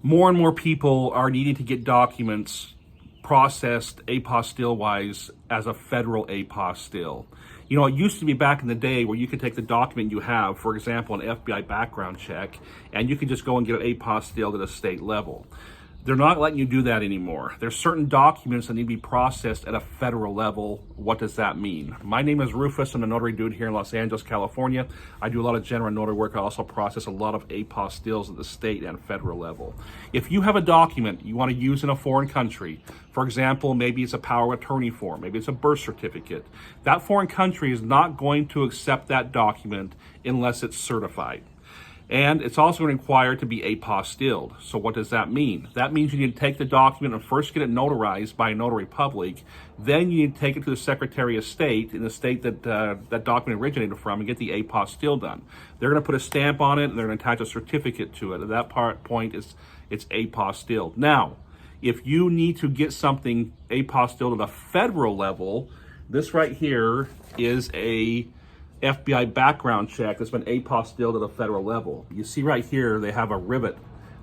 More and more people are needing to get documents processed apostille-wise as a federal apostille. You know, it used to be back in the day where you could take the document you have, for example, an FBI background check, and you could just go and get an apostille at a state level. They're not letting you do that anymore. There's certain documents that need to be processed at a federal level. What does that mean? My name is Rufus. I'm a notary dude here in Los Angeles, California. I do a lot of general notary work. I also process a lot of apostilles at the state and federal level. If you have a document you want to use in a foreign country, for example, maybe it's a power of attorney form, maybe it's a birth certificate, that foreign country is not going to accept that document unless it's certified. And it's also required to be apostilled. So what does that mean? That means you need to take the document and first get it notarized by a notary public. Then you need to take it to the Secretary of State in the state that that document originated from and get the apostille done. They're going to put a stamp on it and they're going to attach a certificate to it. At that point, it's apostilled. Now, if you need to get something apostilled at a federal level, this right here is a FBI background check that's been apostilled at a federal level. You see right here, they have a rivet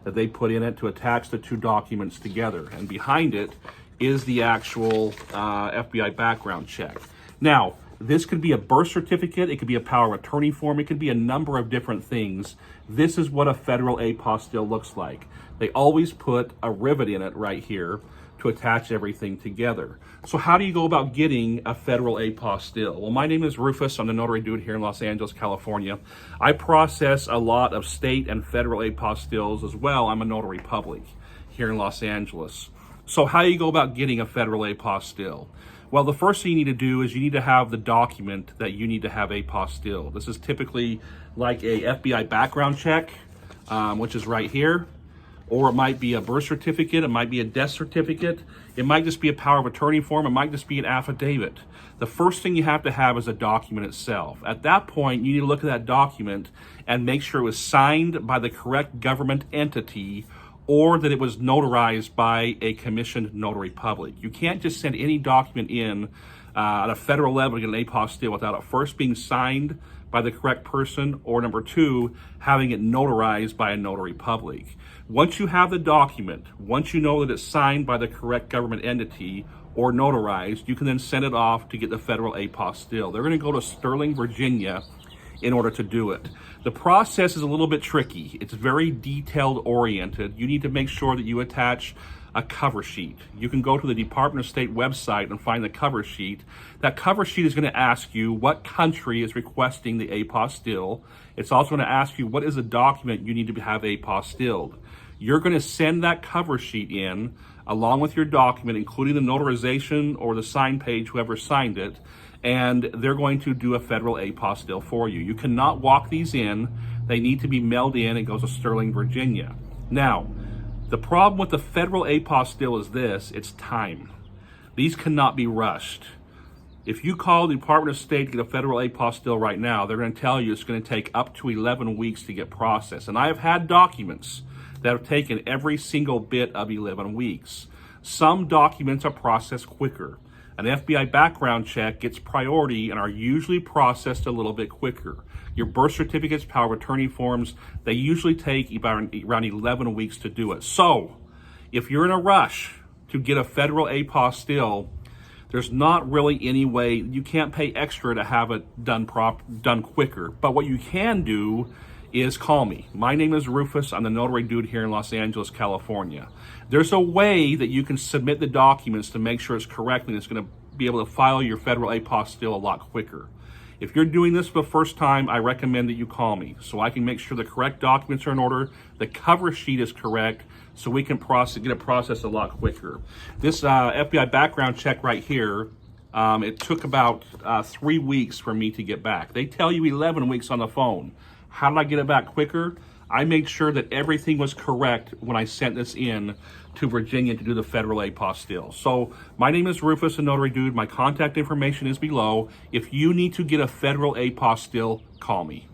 that they put in it to attach the two documents together. And behind it is the actual FBI background check. Now, this could be a birth certificate, it could be a power of attorney form, it could be a number of different things. This is what a federal apostille looks like. They always put a rivet in it right here to attach everything together. So how do you go about getting a federal apostille? Well, my name is Rufus. I'm the notary dude here in Los Angeles, California. I process a lot of state and federal apostilles as well. I'm a notary public here in Los Angeles. So how do you go about getting a federal apostille? Well, the first thing you need to do is you need to have the document that you need to have apostille. This is typically like a FBI background check, which is right here. Or it might be a birth certificate, it might be a death certificate, it might just be a power of attorney form, it might just be an affidavit. The first thing you have to have is a document itself. At that point, you need to look at that document and make sure it was signed by the correct government entity or that it was notarized by a commissioned notary public. You can't just send any document in at a federal level to get an apostille without it first being signed by the correct person, or number two, having it notarized by a notary public. Once you have the document, once you know that it's signed by the correct government entity or notarized, you can then send it off to get the federal apostille. They're going to go to Sterling, Virginia in order to do it. The process is a little bit tricky. It's very detailed oriented. You need to make sure that you attach a cover sheet. You can go to the Department of State website and find the cover sheet. That cover sheet is going to ask you what country is requesting the apostille. It's also going to ask you what is the document you need to have apostilled. You're going to send that cover sheet in along with your document, including the notarization or the sign page, whoever signed it, and they're going to do a federal apostille for you. You cannot walk these in. They need to be mailed in. It goes to Sterling, Virginia. Now, the problem with the federal apostille is this: it's time. These cannot be rushed. If you call the Department of State to get a federal apostille right now, they're going to tell you it's going to take up to 11 weeks to get processed. And I have had documents that have taken every single bit of 11 weeks. Some documents are processed quicker. An FBI background check gets priority and are usually processed a little bit quicker. Your birth certificates, power of attorney forms, they usually take around 11 weeks to do it. So, if you're in a rush to get a federal apostille, there's not really any way, you can't pay extra to have it done quicker. But what you can do is call me. My name is Rufus. I'm the notary dude here in Los Angeles, California. There's a way that you can submit the documents to make sure it's correct and it's going to be able to file your federal apostille a lot quicker. If you're doing this for the first time, I recommend that you call me so I can make sure the correct documents are in order, the cover sheet is correct, so we can get it processed a lot quicker. This FBI background check right here, it took about 3 weeks for me to get back. They tell you 11 weeks on the phone. How did I get it back quicker? I made sure that everything was correct when I sent this in to Virginia to do the federal apostille. So my name is Rufus, a notary dude. My contact information is below. If you need to get a federal apostille, call me.